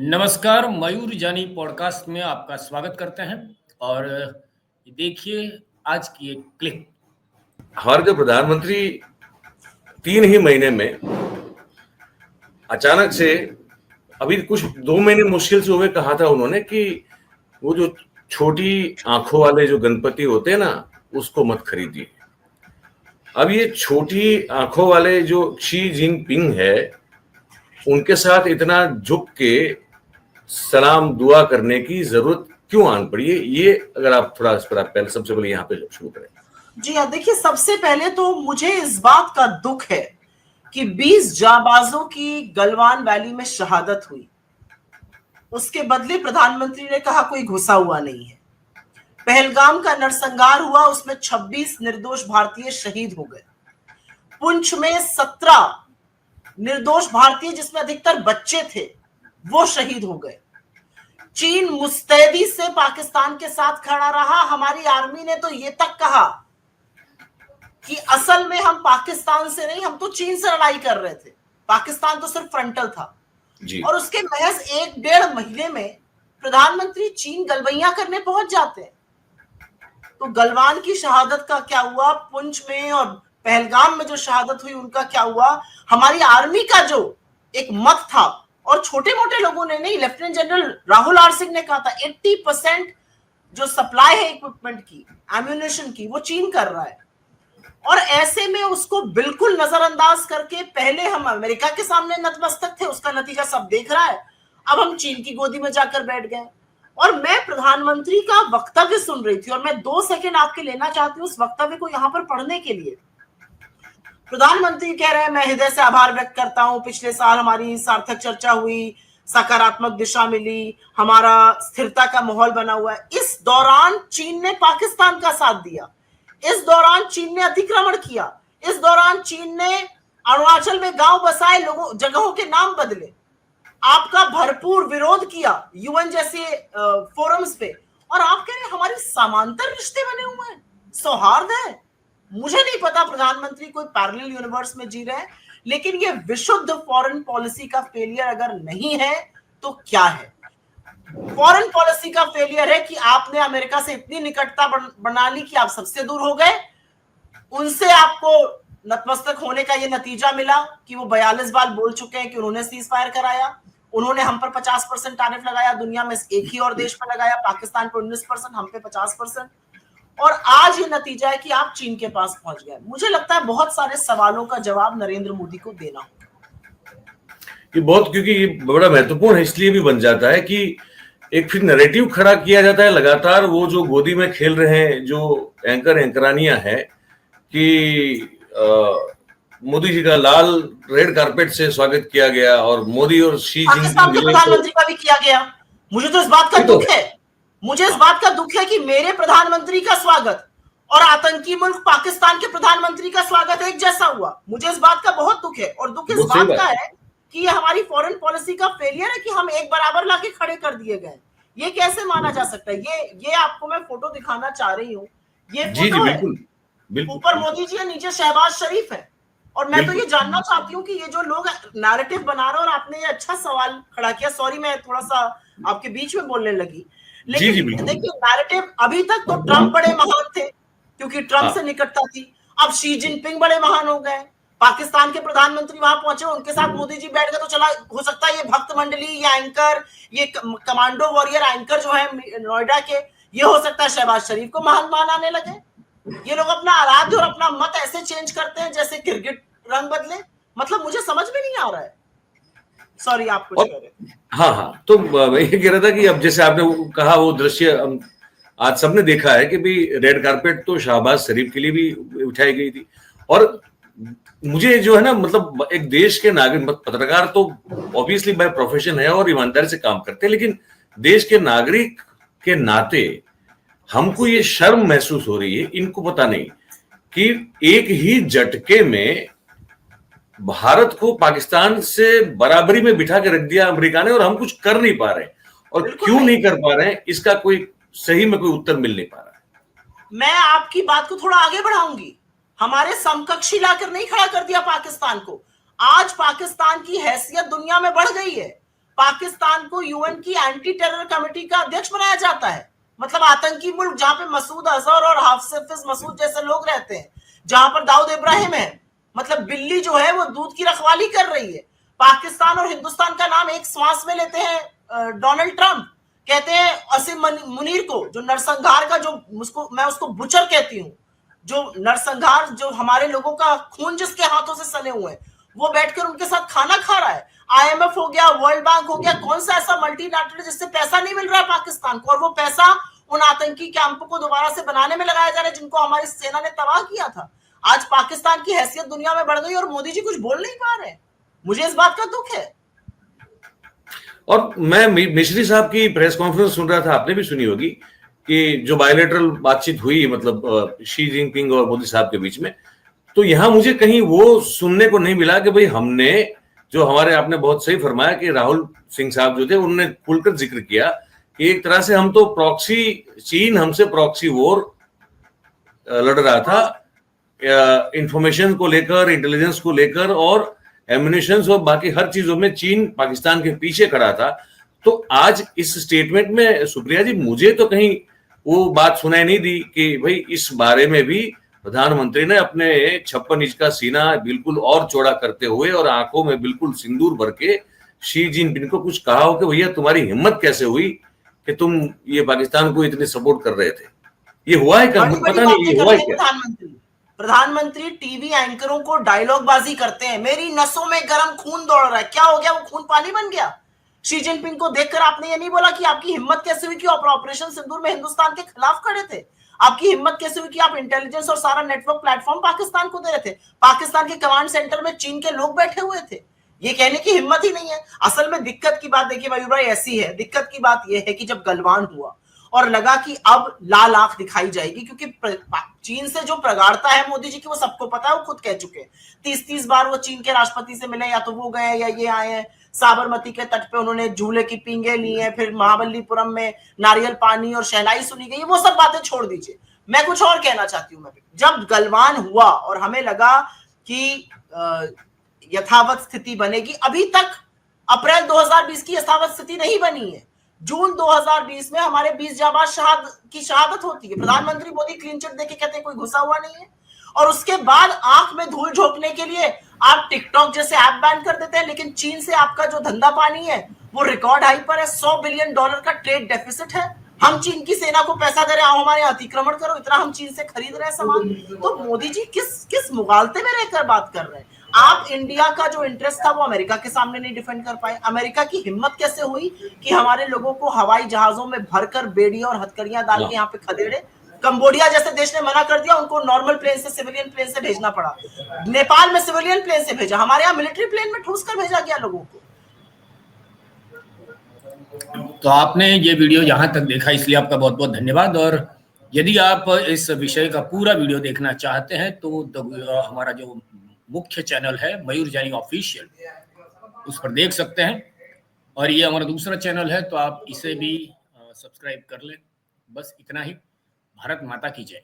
नमस्कार, मयूर जानी पॉडकास्ट में आपका स्वागत करते हैं। और देखिए आज की एक क्लिप। हमारे जो प्रधानमंत्री 3 ही महीने में अचानक से, अभी कुछ 2 महीने मुश्किल से हुए, कहा था उन्होंने कि वो जो छोटी आंखों वाले जो गणपति होते हैं ना, उसको मत खरीदिए। अब ये छोटी आंखों वाले जो शी जिनपिंग है, उनके साथ इतना झुक के सलाम दुआ करने की जरूरत क्यों आन पड़ी है? ये अगर आप थोड़ा इस पर, आप पहले सबसे पहले यहाँ पे शुरू करें। जी हाँ, देखिए, सबसे पहले तो मुझे इस बात का दुख है कि 20 जाबाजों की गलवान वैली में शहादत हुई। उसके बदले प्रधानमंत्री ने कहा कोई घुसा हुआ नहीं है। पहलगाम का नरसंहार हुआ, उसमें 26 निर्दोष भारतीय शहीद हो गए। पुंछ में 17 निर्दोष भारतीय, जिसमें अधिकतर बच्चे थे, वो शहीद हो गए। चीन मुस्तैदी से पाकिस्तान के साथ खड़ा रहा। हमारी आर्मी ने तो ये तक कहा कि असल में हम पाकिस्तान से नहीं, हम तो चीन से लड़ाई कर रहे थे, पाकिस्तान तो सिर्फ फ्रंटल था जी। और उसके महज 1-1.5 महीने में प्रधानमंत्री चीन गलवैया करने पहुंच जाते हैं। तो गलवान की शहादत का क्या हुआ, पुंछ में और पहलगाम में जो शहादत हुई उनका क्या हुआ? हमारी आर्मी का जो एक मत था, और छोटे मोटे लोगों ने नहीं, lieutenant general Rahul R Singh ने कहा था 80% जो सप्लाई है इक्विपमेंट की, एम्यूनिशन की, वो चीन कर रहा है। और ऐसे में उसको बिल्कुल नजरअंदाज करके पहले हम अमेरिका के सामने नतमस्तक थे, उसका नतीजा सब देख रहा है। अब हम चीन की गोदी में जाकर बैठ गए। और मैं प्रधानमंत्री का वक्तव्य सुन रही थी, और मैं 2 सेकंड आपके लेना चाहती हूँ उस वक्तव्य को यहाँ पर पढ़ने के लिए। प्रधानमंत्री कह रहे हैं, मैं हृदय से आभार व्यक्त करता हूं, पिछले साल हमारी सार्थक चर्चा हुई, सकारात्मक दिशा मिली, हमारा स्थिरता का माहौल बना हुआ है। इस दौरान चीन ने पाकिस्तान का साथ दिया, इस दौरान चीन ने अतिक्रमण किया, इस दौरान चीन ने अरुणाचल में गांव बसाए, लोगों जगहों के नाम बदले, आपका भरपूर विरोध किया यूएन जैसे फोरम्स पे। और आप कह रहे हैं हमारे समांतर रिश्ते बने हुए हैं, सौहार्द है। मुझे नहीं पता प्रधानमंत्री कोई पैरेलल यूनिवर्स में जी रहे हैं, लेकिन ये विशुद्ध फॉरेन पॉलिसी का फेलियर अगर नहीं है तो क्या है? फॉरेन पॉलिसी का फेलियर है कि आपने अमेरिका से इतनी निकटता बना ली कि आप सबसे दूर हो गए। उनसे आपको नतमस्तक होने का ये नतीजा मिला कि वो 42 बार बोल चुके हैं कि उन्होंने सीज फायर कराया, उन्होंने हम पर 50% टैरिफ लगाया, दुनिया में एक ही और देश पर लगाया, पाकिस्तान पर 19%, हम पे 50%। और आज ये नतीजा है कि आप चीन के पास पहुंच गए। मुझे लगता है बहुत सारे सवालों का जवाब नरेंद्र मोदी को देना होगा। ये बहुत, क्योंकि ये बड़ा महत्वपूर्ण इसलिए भी बन जाता है कि एक फिर नैरेटिव खड़ा किया जाता है लगातार। वो जो गोदी में खेल रहे हैं जो एंकर एंकरानियां हैं कि मोदी जी का लाल रेड कारपेट से स्वागत किया गया, और मोदी और शी पाकिस्तान के प्रधानमंत्री का भी किया गया। मुझे तो इस बात का दुख है, मुझे इस बात का दुख है कि मेरे प्रधानमंत्री का स्वागत और आतंकी मुल्क पाकिस्तान के प्रधानमंत्री का स्वागत एक जैसा हुआ। मुझे इस बात का बहुत दुख है। और दुख इस बात का है कि ये हमारी फॉरेन पॉलिसी का फेलियर है कि हम एक बराबर लाके खड़े कर दिए गए। ये कैसे माना जा सकता है? ये आपको मैं फोटो दिखाना चाह रही हूँ। ये फोटो है, ऊपर मोदी जी है, नीचे शहबाज शरीफ है। और मैं तो ये जानना चाहती हूँ कि ये जो लोग नैरेटिव बना रहे हैं, और आपने ये अच्छा सवाल खड़ा किया, सॉरी मैं थोड़ा सा आपके बीच में बोलने लगी, लेकिन देखिए नैरेटिव अभी तक तो ट्रंप बड़े महान थे क्योंकि ट्रंप से निकटता थी। अब शी जिनपिंग बड़े महान हो गए, पाकिस्तान के प्रधानमंत्री वहां पहुंचे, उनके साथ मोदी जी बैठ गए, तो चला हो सकता है ये भक्त मंडली, या एंकर, ये कमांडो वॉरियर एंकर जो है नोएडा के, ये हो सकता है शहबाज शरीफ को महान मानने लगे। ये लोग अपना आराध्य और अपना मत ऐसे चेंज करते हैं जैसे क्रिकेट रंग बदले। मतलब मुझे समझ में नहीं आ रहा है। सॉरी, आप कुछ कह रहे। हाँ, तो मैं ये कह रहा था कि अब जैसे आपने कहा वो दृश्य आज सबने देखा है कि भी रेड कारपेट तो शहबाज शरीफ के लिए भी उठाई गई थी। और मुझे जो है ना, मतलब एक देश के नागरिक, पत्रकार तो ऑब्वियसली बाय प्रोफेशन है और ईमानदारी से काम करते हैं, लेकिन देश के नागरिक के नाते हमको ये शर्म महसूस हो रही है, इनको पता नहीं कि एक ही झटके में भारत को पाकिस्तान से बराबरी में बिठा के रख दिया अमेरिका ने, और हम कुछ कर नहीं पा रहे। और क्यों नहीं कर पा रहे हैं, इसका कोई सही में कोई उत्तर मिल नहीं पा रहा है। मैं आपकी बात को थोड़ा आगे बढ़ाऊंगी। हमारे समकक्षी लाकर नहीं खड़ा कर दिया पाकिस्तान को। आज पाकिस्तान की हैसियत दुनिया में बढ़ गई है। पाकिस्तान को यूएन की एंटी टेरर कमेटी का अध्यक्ष बनाया जाता है। मतलब आतंकी मुल्क जहां पे मसूद अजहर और हाफिज मसूद जैसे लोग रहते हैं, जहां पर दाऊद इब्राहिम है, मतलब बिल्ली जो है वो दूध की रखवाली कर रही है। पाकिस्तान और हिंदुस्तान का नाम एक श्वास में लेते हैं डोनाल्ड ट्रंप। कहते हैं असीम मुनीर को, जो नरसंहार का, जो मैं उसको बुचर कहती हूँ, जो नरसंहार, जो हमारे लोगों का खून जिसके हाथों से सने हुए हैं, वो बैठकर उनके साथ खाना खा रहा है। आईएमएफ हो गया, वर्ल्ड बैंक हो गया, कौन सा ऐसा मल्टीलैटरल जिससे पैसा नहीं मिल रहा है पाकिस्तान को, और वो पैसा उन आतंकी कैंपों को दोबारा से बनाने में लगाया जा रहा है जिनको हमारी सेना ने तबाह किया था। आज पाकिस्तान की हैसियत दुनिया में बढ़ गई और मोदी जी कुछ बोल नहीं पा रहे। मुझे इस बात का दुख है। और मैं मिश्री साहब की प्रेस कॉन्फ्रेंस सुन रहा था, आपने भी सुनी होगी, कि जो बायलैटरल बातचीत हुई मतलब शी जिनपिंग और मोदी साहब के बीच में, तो यहां मुझे कहीं वो सुनने को नहीं मिला कि भाई हमने, जो हमारे, आपने बहुत सही फरमाया कि राहुल सिंह साहब जो थे उन्होंने खुलकर जिक्र किया कि एक तरह से हम तो प्रॉक्सी, चीन हमसे प्रॉक्सी वॉर लड़ रहा था इंफॉर्मेशन को लेकर, इंटेलिजेंस को लेकर, और एम्युनिशन और बाकी हर चीजों में चीन पाकिस्तान के पीछे खड़ा था। तो आज इस स्टेटमेंट में सुप्रिया जी मुझे तो कहीं वो बात सुनाई नहीं दी कि भाई इस बारे में भी प्रधानमंत्री ने अपने 56 इंच का सीना बिल्कुल और चौड़ा करते हुए और आंखों में बिल्कुल सिंदूर भर के शी जिनपिंग को कुछ कहा हो कि भैया तुम्हारी हिम्मत कैसे हुई कि तुम ये पाकिस्तान को इतने सपोर्ट कर रहे थे। ये हुआ है क्या? पता नहीं ये हुआ है क्या? प्रधानमंत्री टीवी एंकरों को डायलॉग बाजी करते हैं, मेरी नसों में गर्म खून दौड़ रहा है। क्या हो गया? वो खून पानी बन गया। शी जिनपिंग को देखकर आपने ये नहीं बोला कि आपकी हिम्मत कैसे हुई कि ऑपरेशन सिंदूर में हिंदुस्तान के खिलाफ खड़े थे? आपकी हिम्मत कैसे हुई कि आप इंटेलिजेंस और सारा नेटवर्क प्लेटफॉर्म पाकिस्तान को दे रहे थे? पाकिस्तान के कमांड सेंटर में चीन के लोग बैठे हुए थे। ये कहने की हिम्मत ही नहीं है। असल में दिक्कत की बात देखिए मयूर भाई ऐसी है, दिक्कत की बात यह है कि जब गलवान हुआ और लगा कि अब लाल आंख दिखाई जाएगी, क्योंकि चीन से जो प्रगाढ़ता है मोदी जी की वो सबको पता है, वो खुद कह चुके हैं। 30 बार वो चीन के राष्ट्रपति से मिले, या तो वो गए या ये आए हैं। साबरमती के तट पे उन्होंने झूले की पींगे ली है, फिर महाबलीपुरम में नारियल पानी और शहनाई सुनी गई, वो सब बातें छोड़ दीजिए। मैं कुछ और कहना चाहती हूँ। जब गलवान हुआ और हमें लगा कि यथावत स्थिति बनेगी, अभी तक अप्रैल 2020 की यथावत स्थिति नहीं बनी है। जून 2020 में हमारे 20 जाबाज की शहादत होती है। प्रधानमंत्री मोदी क्लीन चिट देके कहते हैं कोई घुसा हुआ नहीं है, और उसके बाद आंख में धूल झोंकने के लिए आप टिकटॉक जैसे ऐप बैन कर देते हैं। लेकिन चीन से आपका जो धंधा पानी है वो रिकॉर्ड हाई पर है। $100 बिलियन का ट्रेड डेफिसिट है। हम चीन की सेना को पैसा दे रहे हैं, आओ हमारे अतिक्रमण करो, इतना हम चीन से खरीद रहे हैं सामान। तो मोदी जी किस मुगालते में रहकर बात कर रहे हैं? आप इंडिया का जो इंटरेस्ट था वो अमेरिका के सामने नहीं डिफेंड कर पाए। अमेरिका की हिम्मत कैसे हुई कि हमारे लोगों को हवाई जहाजों में भरकर बेड़ियां और हथकड़ियां डाल के यहाँ पे खदेड़े? कंबोडिया जैसे देश ने मना कर दिया, उनको नॉर्मल प्लेन से, सिविलियन प्लेन से भेजना पड़ा। नेपाल में सिविलियन प्लेन से भेजा, हमारे यहाँ मिलिट्री प्लेन में ठूस कर भेजा गया लोगों को। तो आपने ये वीडियो यहाँ तक देखा, इसलिए आपका बहुत बहुत धन्यवाद। और यदि आप इस विषय का पूरा वीडियो देखना चाहते हैं तो हमारा जो मुख्य चैनल है मयूर जानी ऑफिशियल, उस पर देख सकते हैं। और ये हमारा दूसरा चैनल है, तो आप इसे भी सब्सक्राइब कर लें। बस इतना ही। भारत माता की जय।